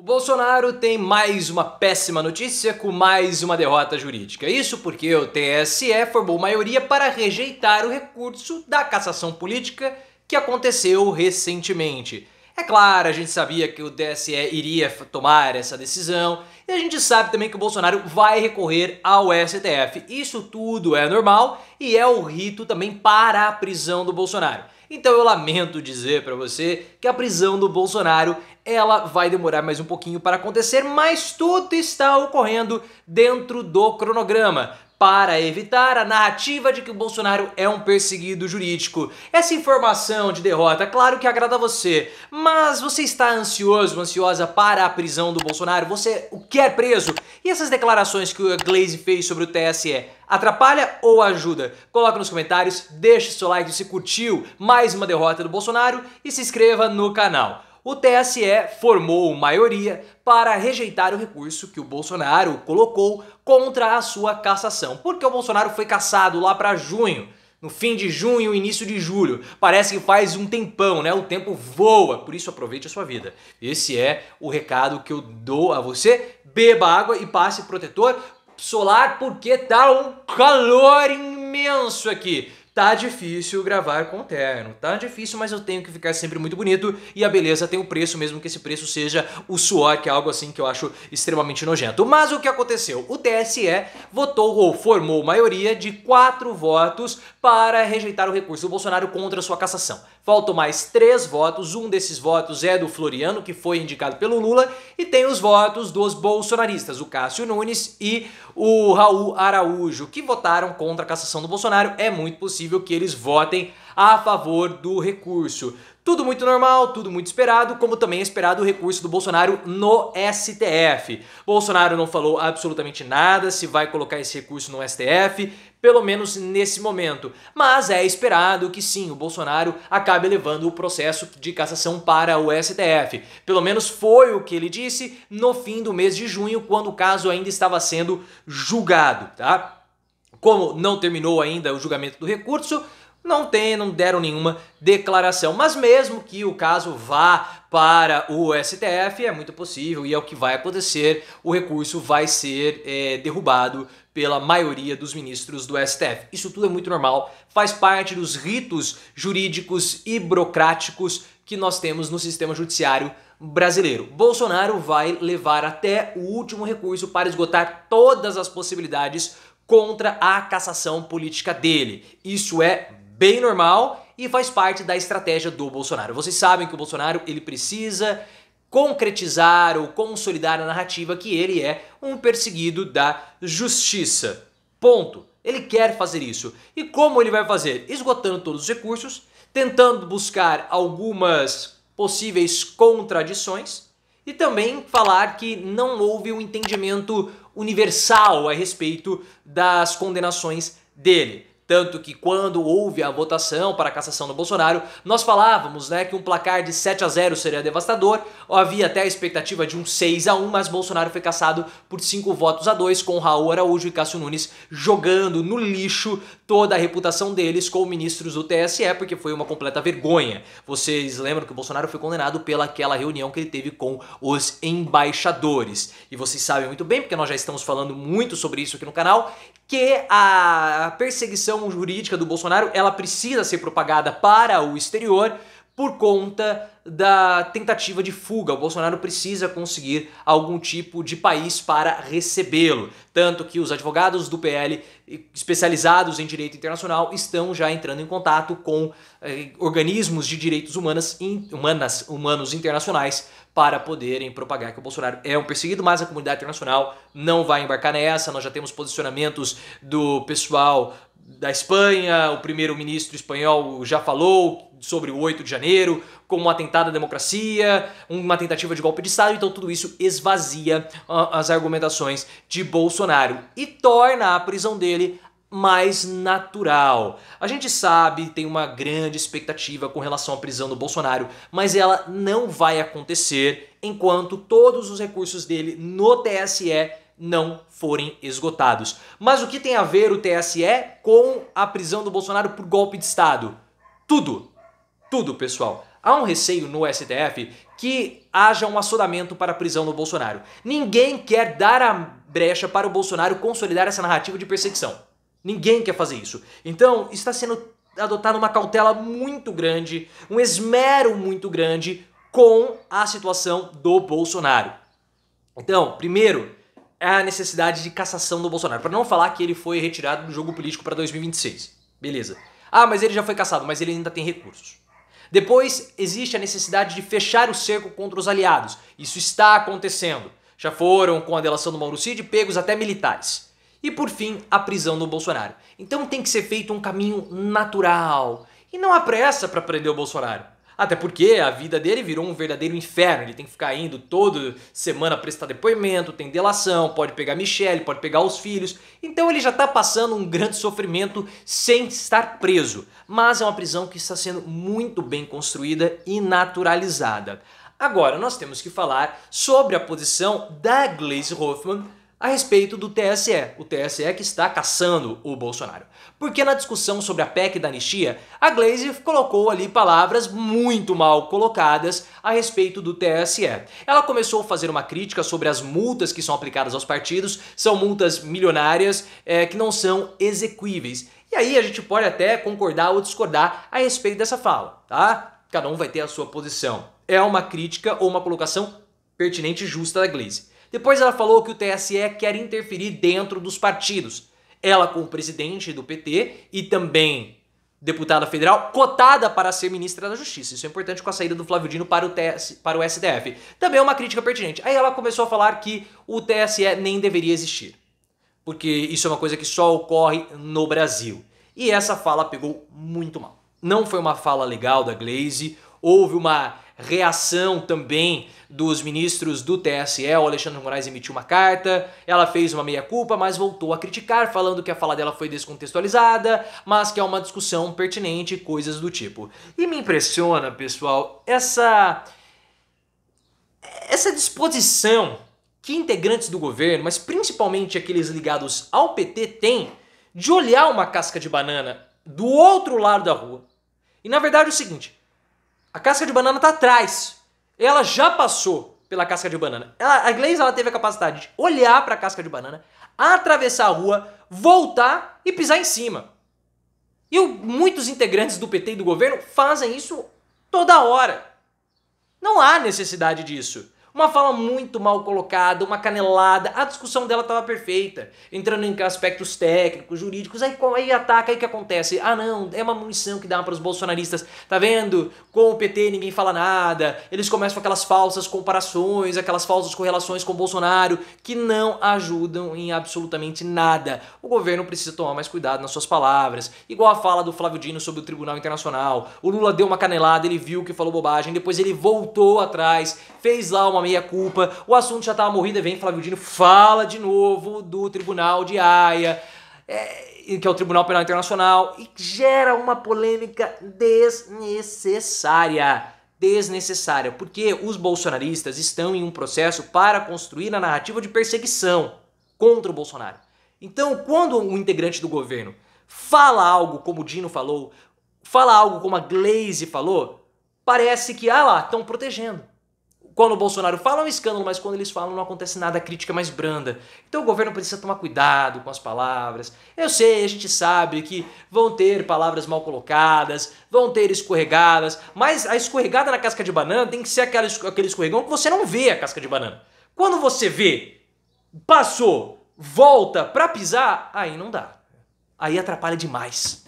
O Bolsonaro tem mais uma péssima notícia com mais uma derrota jurídica. Isso porque o TSE formou maioria para rejeitar o recurso da cassação política que aconteceu recentemente. É claro, a gente sabia que o TSE iria tomar essa decisão e a gente sabe também que o Bolsonaro vai recorrer ao STF. Isso tudo é normal e é o rito também para a prisão do Bolsonaro. Então eu lamento dizer para você que a prisão do Bolsonaro ela vai demorar mais um pouquinho para acontecer, mas tudo está ocorrendo dentro do cronograma para evitar a narrativa de que o Bolsonaro é um perseguido jurídico. Essa informação de derrota, claro que agrada a você, mas você está ansioso, ansiosa para a prisão do Bolsonaro? Você o quer preso? E essas declarações que o Glaze fez sobre o TSE, atrapalha ou ajuda? Coloca nos comentários, deixe seu like se curtiu mais uma derrota do Bolsonaro e se inscreva no canal. O TSE formou maioria para rejeitar o recurso que o Bolsonaro colocou contra a sua cassação, porque o Bolsonaro foi cassado lá para junho, no fim de junho, início de julho. Parece que faz um tempão, né? O tempo voa, por isso aproveite a sua vida. Esse é o recado que eu dou a você. Beba água e passe protetor solar porque tá um calor imenso aqui. Tá difícil gravar com terno, tá difícil, mas eu tenho que ficar sempre muito bonito e a beleza tem um preço, mesmo que esse preço seja o suor, que é algo assim que eu acho extremamente nojento. Mas o que aconteceu? O TSE votou ou formou maioria de 4 votos para rejeitar o recurso do Bolsonaro contra a sua cassação. Faltam mais 3 votos, um desses votos é do Floriano, que foi indicado pelo Lula, e tem os votos dos bolsonaristas, o Cássio Nunes e o Raul Araújo, que votaram contra a cassação do Bolsonaro. É muito possível que eles votem a favor do recurso. Tudo muito normal, tudo muito esperado, como também é esperado o recurso do Bolsonaro no STF. Bolsonaro não falou absolutamente nada se vai colocar esse recurso no STF, pelo menos nesse momento. Mas é esperado que sim, o Bolsonaro acabe levando o processo de cassação para o STF. Pelo menos foi o que ele disse no fim do mês de junho, quando o caso ainda estava sendo julgado, tá? Como não terminou ainda o julgamento do recurso, não deram nenhuma declaração, mas mesmo que o caso vá para o STF, é muito possível e é o que vai acontecer, o recurso vai ser derrubado pela maioria dos ministros do STF. Isso tudo é muito normal, faz parte dos ritos jurídicos e burocráticos que nós temos no sistema judiciário brasileiro. Bolsonaro vai levar até o último recurso para esgotar todas as possibilidades contra a cassação política dele. Isso é bem normal e faz parte da estratégia do Bolsonaro. Vocês sabem que o Bolsonaro ele precisa concretizar ou consolidar a narrativa que ele é um perseguido da justiça. Ponto. Ele quer fazer isso. E como ele vai fazer? Esgotando todos os recursos, tentando buscar algumas possíveis contradições e também falar que não houve um entendimento universal a respeito das condenações dele. Tanto que quando houve a votação para a cassação do Bolsonaro, nós falávamos, né, que um placar de 7-0 seria devastador, havia até a expectativa de um 6-1, mas Bolsonaro foi cassado por 5-2, com Raul Araújo e Cássio Nunes jogando no lixo toda a reputação deles como ministros do TSE, porque foi uma completa vergonha. Vocês lembram que o Bolsonaro foi condenado pelaquela reunião que ele teve com os embaixadores. E vocês sabem muito bem, porque nós já estamos falando muito sobre isso aqui no canal, que a perseguição jurídica do Bolsonaro ela precisa ser propagada para o exterior por conta da tentativa de fuga. O Bolsonaro precisa conseguir algum tipo de país para recebê-lo. Tanto que os advogados do PL especializados em direito internacional estão já entrando em contato com organismos de direitos humanos internacionais para poderem propagar que o Bolsonaro é um perseguido, mas a comunidade internacional não vai embarcar nessa. Nós já temos posicionamentos do pessoal da Espanha, o primeiro-ministro espanhol já falou sobre o 8 de janeiro como um atentado à democracia, uma tentativa de golpe de Estado, então tudo isso esvazia as argumentações de Bolsonaro e torna a prisão dele mais natural. A gente sabe, tem uma grande expectativa com relação à prisão do Bolsonaro, mas ela não vai acontecer enquanto todos os recursos dele no TSE não forem esgotados. Mas o que tem a ver o TSE com a prisão do Bolsonaro por golpe de Estado? Tudo. Tudo, pessoal. Há um receio no STF que haja um assodamento para a prisão do Bolsonaro. Ninguém quer dar a brecha para o Bolsonaro consolidar essa narrativa de perseguição. Ninguém quer fazer isso. Então, está sendo adotada uma cautela muito grande, um esmero muito grande com a situação do Bolsonaro. Então, primeiro, é a necessidade de cassação do Bolsonaro. Para não falar que ele foi retirado do jogo político para 2026. Beleza. Ah, mas ele já foi cassado, mas ele ainda tem recursos. Depois, existe a necessidade de fechar o cerco contra os aliados. Isso está acontecendo. Já foram, com a delação do Mauro Cid, pegos até militares. E por fim, a prisão do Bolsonaro. Então tem que ser feito um caminho natural. E não há pressa para prender o Bolsonaro. Até porque a vida dele virou um verdadeiro inferno. Ele tem que ficar indo toda semana prestar depoimento, tem delação, pode pegar Michele, pode pegar os filhos. Então ele já está passando um grande sofrimento sem estar preso. Mas é uma prisão que está sendo muito bem construída e naturalizada. Agora nós temos que falar sobre a posição da Gleisi Hoffmann a respeito do TSE, o TSE que está caçando o Bolsonaro. Porque na discussão sobre a PEC da anistia, a Gleisi colocou ali palavras muito mal colocadas a respeito do TSE. Ela começou a fazer uma crítica sobre as multas que são aplicadas aos partidos, são multas milionárias que não são exequíveis. E aí a gente pode até concordar ou discordar a respeito dessa fala, tá? Cada um vai ter a sua posição. É uma crítica ou uma colocação pertinente e justa da Gleisi. Depois ela falou que o TSE quer interferir dentro dos partidos. Ela, como presidente do PT e também deputada federal, cotada para ser ministra da Justiça. Isso é importante com a saída do Flávio Dino para o STF. Também é uma crítica pertinente. Aí ela começou a falar que o TSE nem deveria existir. Porque isso é uma coisa que só ocorre no Brasil. E essa fala pegou muito mal. Não foi uma fala legal da Gleisi. Houve uma reação também dos ministros do TSE, o Alexandre de Moraes emitiu uma carta, ela fez uma meia-culpa, mas voltou a criticar, falando que a fala dela foi descontextualizada, mas que é uma discussão pertinente, coisas do tipo. E me impressiona, pessoal, essa disposição que integrantes do governo, mas principalmente aqueles ligados ao PT, têm de olhar uma casca de banana do outro lado da rua. E na verdade é o seguinte, a casca de banana está atrás. Ela já passou pela casca de banana. A Gleisi ela teve a capacidade de olhar para a casca de banana, atravessar a rua, voltar e pisar em cima. E muitos integrantes do PT e do governo fazem isso toda hora. Não há necessidade disso. Uma fala muito mal colocada, uma canelada, a discussão dela estava perfeita, entrando em aspectos técnicos, jurídicos, aí ataca, aí o que acontece? Ah não, é uma munição que dá para os bolsonaristas, tá vendo? Com o PT ninguém fala nada, eles começam com aquelas falsas comparações, aquelas falsas correlações com o Bolsonaro, que não ajudam em absolutamente nada. O governo precisa tomar mais cuidado nas suas palavras, igual a fala do Flávio Dino sobre o Tribunal Internacional. O Lula deu uma canelada, ele viu que falou bobagem, depois ele voltou atrás, fez lá uma meia-culpa, o assunto já estava morrido, e vem Flávio Dino, fala de novo do Tribunal de Haia, que é o Tribunal Penal Internacional, e gera uma polêmica desnecessária, porque os bolsonaristas estão em um processo para construir a narrativa de perseguição contra o Bolsonaro. Então, quando um integrante do governo fala algo como o Dino falou, fala algo como a Gleisi falou, parece que, estão protegendo. Quando o Bolsonaro fala é um escândalo, mas quando eles falam não acontece nada, a crítica é mais branda. Então o governo precisa tomar cuidado com as palavras. Eu sei, a gente sabe que vão ter palavras mal colocadas, vão ter escorregadas, mas a escorregada na casca de banana tem que ser aquele escorregão que você não vê a casca de banana. Quando você vê, passou, volta pra pisar, aí não dá. Aí atrapalha demais.